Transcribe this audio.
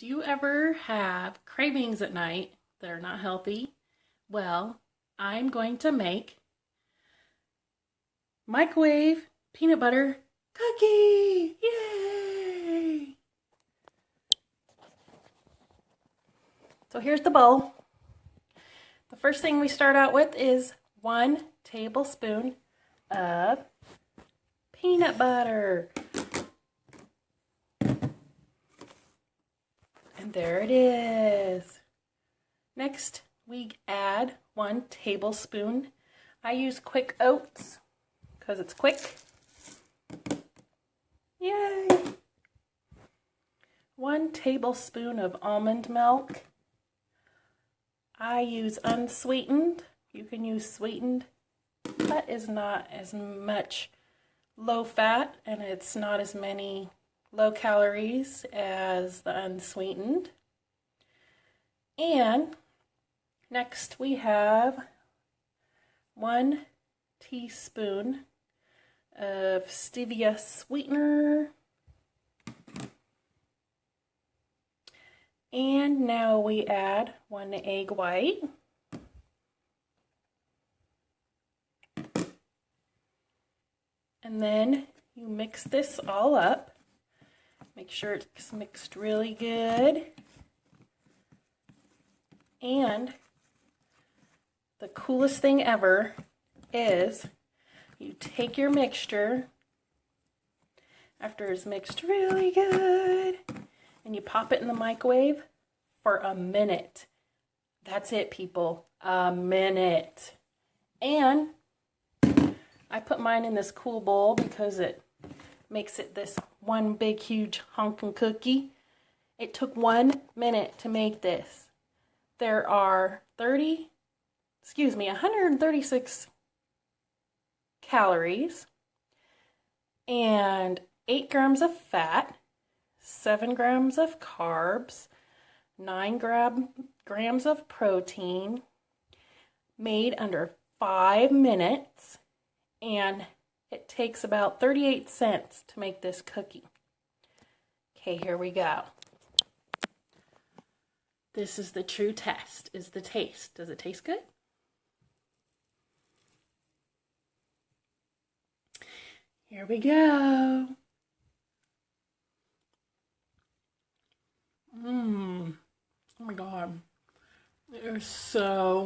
Do you ever have cravings at night that are not healthy? Well, I'm going to make microwave peanut butter cookie. Yay! So here's the bowl. The first thing we start out with is 1 tablespoon of peanut butter. And there it is. Next, we add 1 tablespoon. I use Quick Oats because it's quick. Yay! 1 tablespoon of almond milk. I use unsweetened. You can use sweetened. That is not as much low fat and it's not as many low calories as the unsweetened. And next we have 1 teaspoon of stevia sweetener. And now we add 1 egg white. And then you mix this all up. Make sure it's mixed really good. And the coolest thing ever is you take your mixture after it's mixed really good and you pop it in the microwave for a minute. That's it, people. A minute. And I put mine in this cool bowl because it makes it this one big huge honkin' cookie. It took 1 minute to make this. There are 136 calories and 8 grams of fat, 7 grams of carbs, 9 grams of protein, made under 5 minutes, and it takes about 38 cents to make this cookie. Okay, here we go. This is the true test, is the taste. Does it taste good? Here we go. Oh my God. They're so